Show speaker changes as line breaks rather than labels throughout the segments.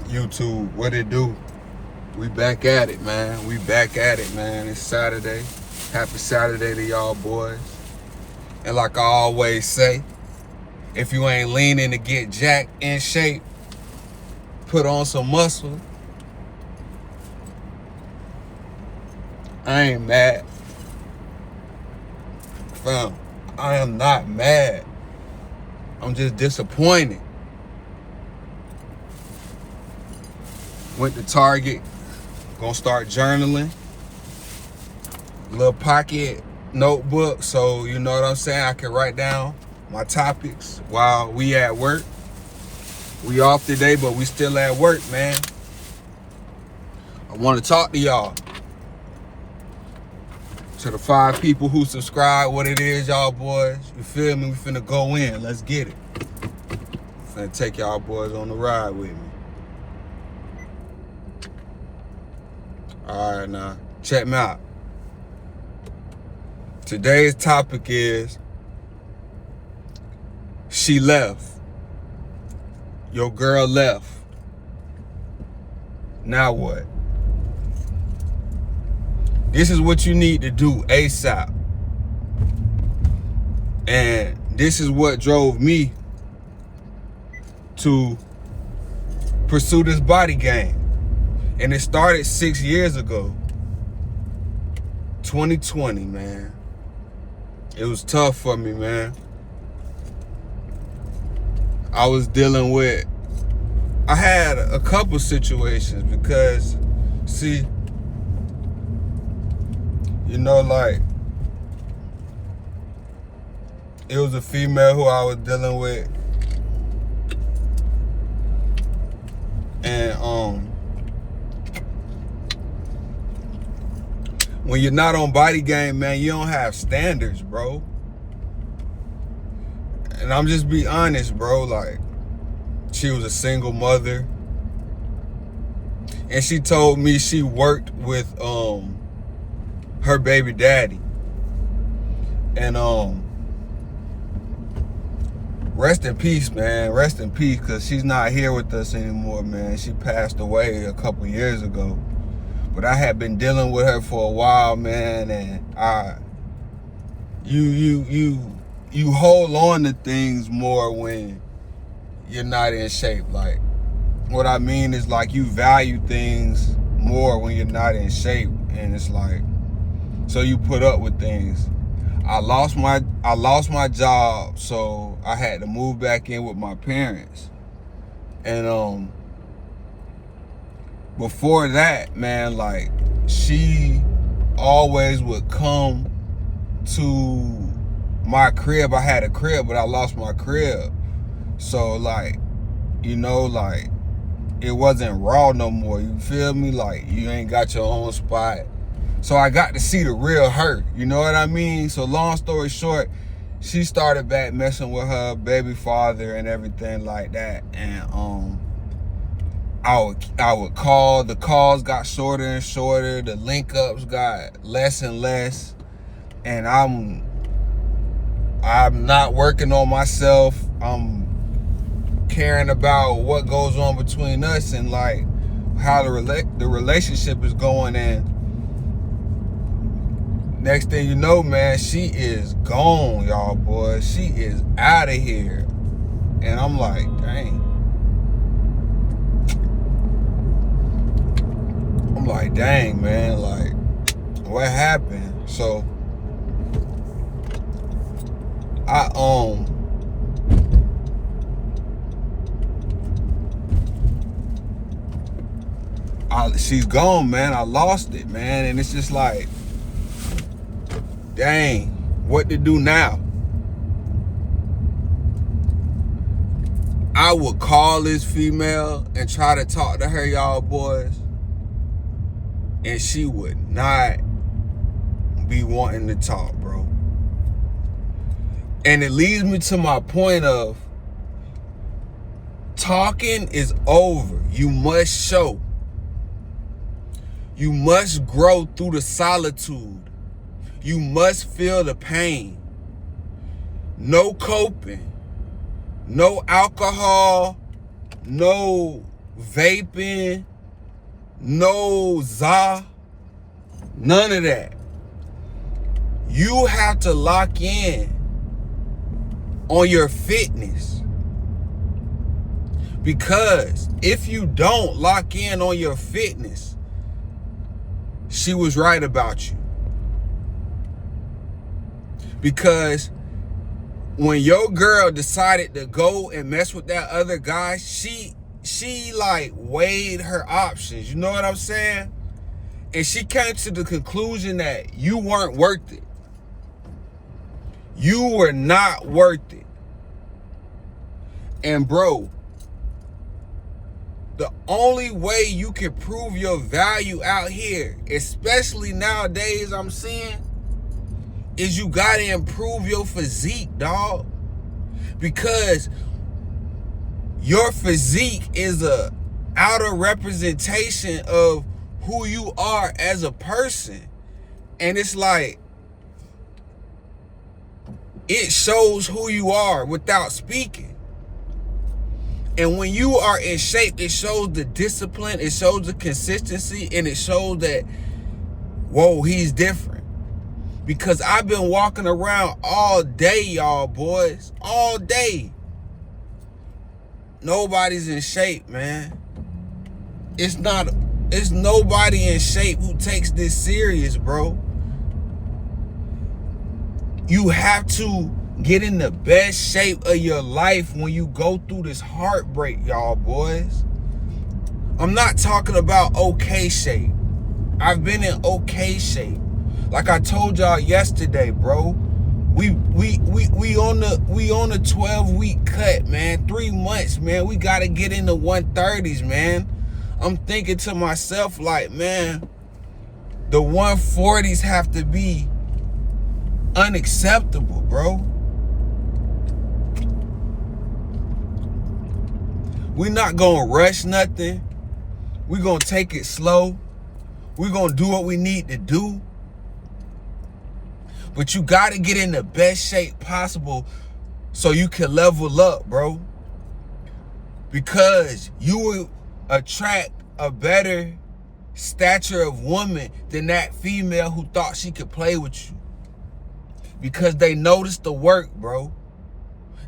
YouTube, what it do? We back at it, man. We back at it, man. It's Saturday. Happy Saturday to y'all boys. And like I always say, if you ain't leaning to get jacked in shape, put on some muscle. I ain't mad. Fam, I am not mad. I'm just disappointed. Went to Target, gonna start journaling. Little pocket notebook, so you know what I'm saying, I can write down my topics while we at work. We off today, but we still at work, man. I want to talk to y'all. To the 5 people who subscribe, what it is, y'all boys. You feel me? We finna go in. Let's get it. Finna take y'all boys on the ride with me. All right, now, check me out. Today's topic is, she left. Your girl left. Now what? This is what you need to do ASAP. And this is what drove me to pursue this body game. And it started 6 years ago. 2020, man. It was tough for me, man. I was dealing with, I had a couple situations because, see, you know, like, it was a female who I was dealing with. And, when you're not on body game, man, you don't have standards, bro. And I'm just be honest, bro, like, she was a single mother. And she told me she worked with her baby daddy. And rest in peace, man. Rest in peace, because she's not here with us anymore, man. She passed away a couple years ago. But I had been dealing with her for a while, man, and you hold on to things more when you're not in shape. Like, what I mean is, like, you value things more when you're not in shape, and it's like, so you put up with things. I lost my job, so I had to move back in with my parents. And before that, man, like, she always would come to my crib. I had a crib, but I lost my crib. So, like, you know, like, it wasn't raw no more. You feel me? Like, you ain't got your own spot. So I got to see the real her. You know what I mean? So long story short, she started back messing with her baby father and everything like that. And I would call. The calls got shorter and shorter. The link ups got less and less. And I'm not working on myself. I'm caring about what goes on between us and, like, how the relationship is going. And next thing you know, man, she is gone, y'all boys. She is out of here. And I'm like, dang. I'm like, dang, man, like, what happened? So she's gone, man. I lost it, man. And it's just like, dang, what to do now? I would call this female and try to talk to her, y'all boys, and she would not be wanting to talk, bro. And it leads me to my point of, talking is over. You must show. You must grow through the solitude. You must feel the pain. No coping. No alcohol. No vaping, no za, none of that. You have to lock in on your fitness. Because if you don't lock in on your fitness, she was right about you. Because when your girl decided to go and mess with that other guy, she like weighed her options. You know what I'm saying? And she came to the conclusion that you weren't worth it. You were not worth it. And bro, the only way you can prove your value out here, especially nowadays I'm seeing, is you gotta improve your physique, dog. Because your physique is a outer representation of who you are as a person. And it's like, it shows who you are without speaking. And when you are in shape, it shows the discipline, it shows the consistency, and it shows that, whoa, he's different. Because I've been walking around all day, y'all boys, all day. Nobody's in shape, man. It's nobody in shape who takes this serious, bro. You have to get in the best shape of your life when you go through this heartbreak, y'all boys. I'm not talking about okay shape. I've been in okay shape. Like I told y'all yesterday, bro. We on a 12-week cut, man. 3 months, man. We gotta get in the 130s, man. I'm thinking to myself, like, man, the 140s have to be unacceptable, bro. We're not gonna rush nothing. We're gonna take it slow. We're gonna do what we need to do. But you gotta get in the best shape possible so you can level up, bro. Because you will attract a better stature of woman than that female who thought she could play with you. Because they noticed the work, bro.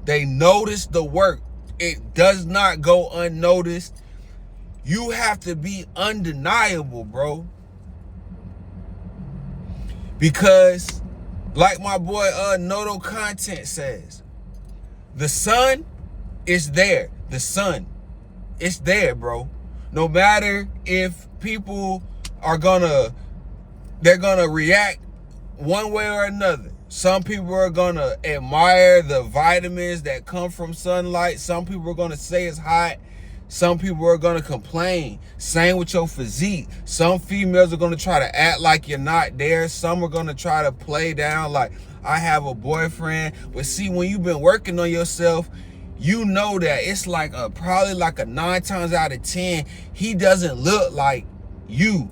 They noticed the work. It does not go unnoticed. You have to be undeniable, bro. Because, like my boy Noto Content says, the sun is there. The sun, it's there, bro. No matter if people are they're gonna react one way or another. Some people are gonna admire the vitamins that come from sunlight. Some people are gonna say it's hot. Some people are gonna complain. Same with your physique. Some females are gonna try to act like you're not there. Some are gonna try to play down like, I have a boyfriend. But see, when you've been working on yourself, you know that it's like probably like a 9 times out of 10, he doesn't look like you.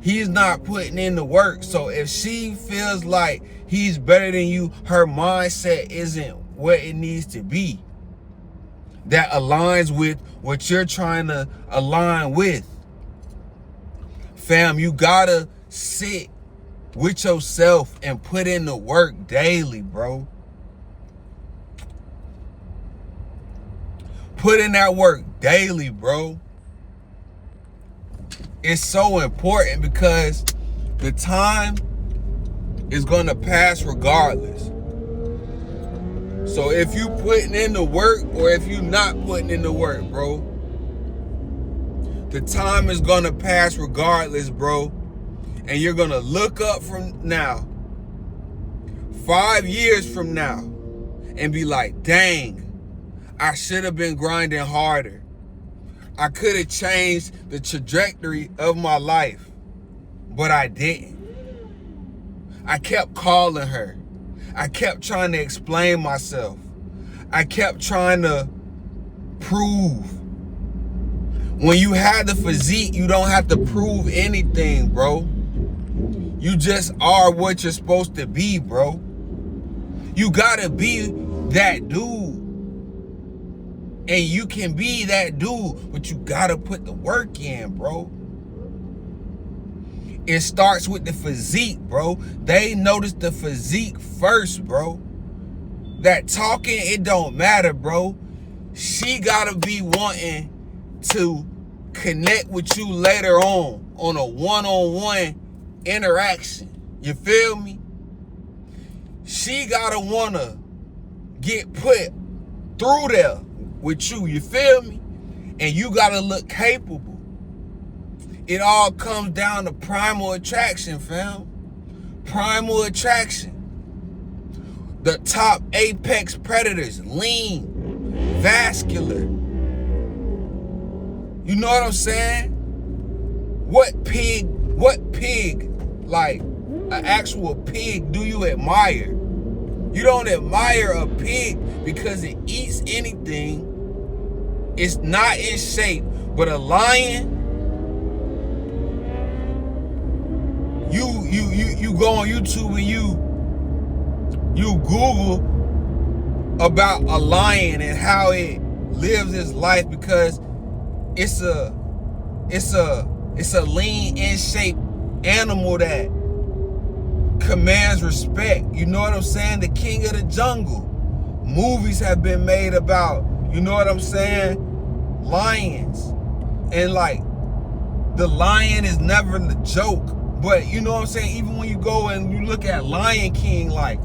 He's not putting in the work. So if she feels like he's better than you, her mindset isn't what it needs to be. That aligns with what you're trying to align with. Fam, you gotta sit with yourself and put in the work daily, bro. Put in that work daily, bro. It's so important because the time is gonna pass regardless. So if you putting in the work or if you not putting in the work, bro, the time is gonna pass regardless, bro. And you're gonna look up from now, 5 years from now, and be like, dang, I should have been grinding harder. I could have changed the trajectory of my life, but I didn't. I kept calling her. I kept trying to explain myself. I kept trying to prove. When you have the physique, you don't have to prove anything, bro. You just are what you're supposed to be, bro. You gotta be that dude. And you can be that dude, but you gotta put the work in, bro. It starts with the physique, bro. They notice the physique first, bro. That talking, it don't matter, bro. She gotta be wanting to connect with you later on a one-on-one interaction. You feel me? She gotta wanna get put through there with you. You feel me? And you gotta look capable. It all comes down to primal attraction, fam. Primal attraction. The top apex predators, lean, vascular. You know what I'm saying? What pig, like an actual pig, do you admire? You don't admire a pig because it eats anything. It's not in shape. But a lion, you go on YouTube and you Google about a lion and how it lives its life, because it's a lean, in shape animal that commands respect. You know what I'm saying? The king of the jungle. Movies have been made about, you know what I'm saying, lions. And like, the lion is never the joke. But you know what I'm saying? Even when you go and you look at Lion King, like,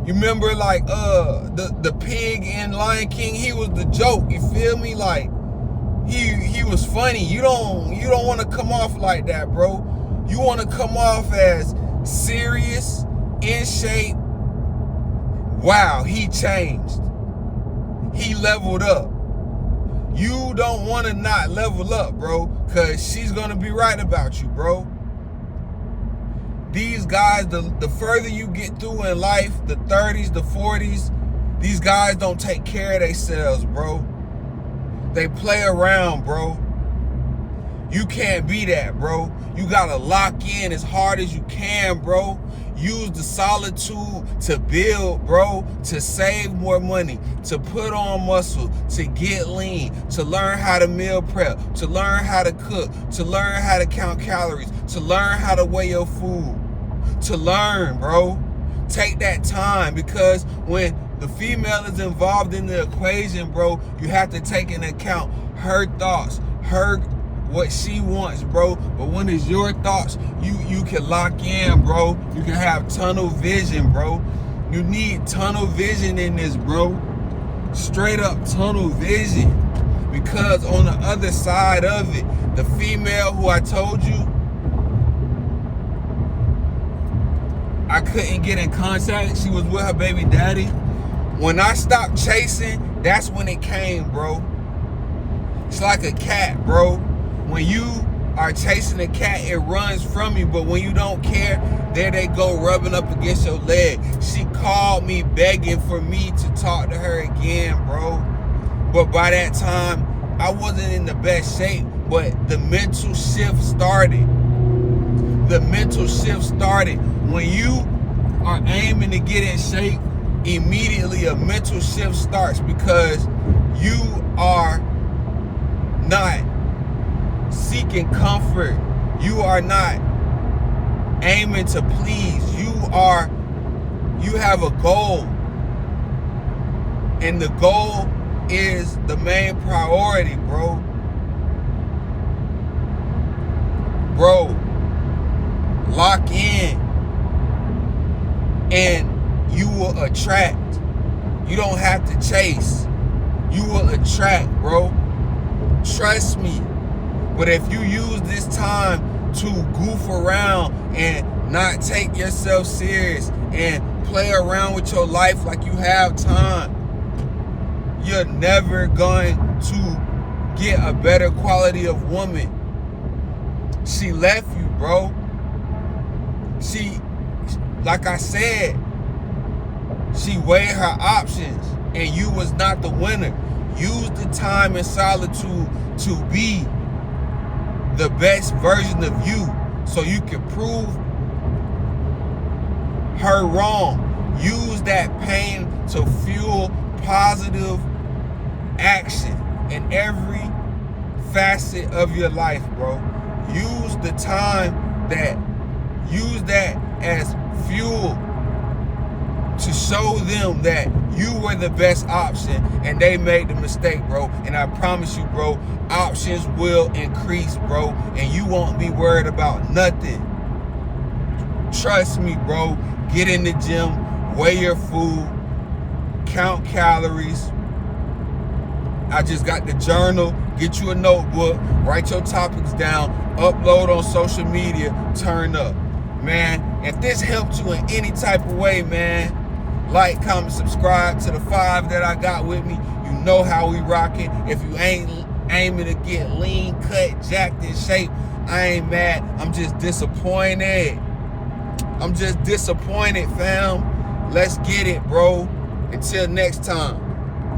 you remember like the pig in Lion King, he was the joke. You feel me? Like, he was funny. You don't want to come off like that, bro. You want to come off as serious, in shape. Wow, he changed. He leveled up. You don't want to not level up, bro, because she's going to be right about you, bro. These guys, the further you get through in life, the 30s, the 40s, these guys don't take care of themselves, bro. They play around, bro. You can't be that, bro. You gotta lock in as hard as you can, bro. Use the solitude to build, bro, to save more money, to put on muscle, to get lean, to learn how to meal prep, to learn how to cook, to learn how to count calories, to learn how to weigh your food, to learn, bro. Take that time, because when the female is involved in the equation, bro, you have to take into account her thoughts, what she wants, bro. But when it's your thoughts, you can lock in, bro. You can have tunnel vision, bro. You need tunnel vision in this, bro. Straight up tunnel vision. Because on the other side of it, the female who I told you I couldn't get in contact, she was with her baby daddy. When I stopped chasing, that's when it came, bro. It's like a cat, bro. When you are chasing a cat, it runs from you, but when you don't care, there they go rubbing up against your leg. She called me begging for me to talk to her again, bro. But by that time, I wasn't in the best shape, but the mental shift started. The mental shift started. When you are aiming to get in shape, immediately a mental shift starts, because you are not seeking comfort. You are not aiming to please. You have a goal, and the goal is the main priority, bro. Bro, lock in, and you will attract. You don't have to chase. You will attract, bro. Trust me. But if you use this time to goof around and not take yourself serious and play around with your life like you have time, you're never going to get a better quality of woman. She left you, bro. She, like I said, she weighed her options and you was not the winner. Use the time in solitude to be the best version of you, so you can prove her wrong. Use that pain to fuel positive action in every facet of your life, bro. Use the time use that as fuel to show them that you were the best option and they made the mistake, bro. And I promise you, bro, options will increase, bro, and you won't be worried about nothing. Trust me, bro. Get in the gym, weigh your food, count calories. I just got the journal. Get you a notebook, write your topics down, upload on social media, turn up. Man, if this helped you in any type of way, man, like, comment, subscribe to the 5 that I got with me. You know how we rocking. If you ain't aiming to get lean, cut, jacked in shape, I ain't mad. I'm just disappointed. I'm just disappointed, fam. Let's get it, bro. Until next time.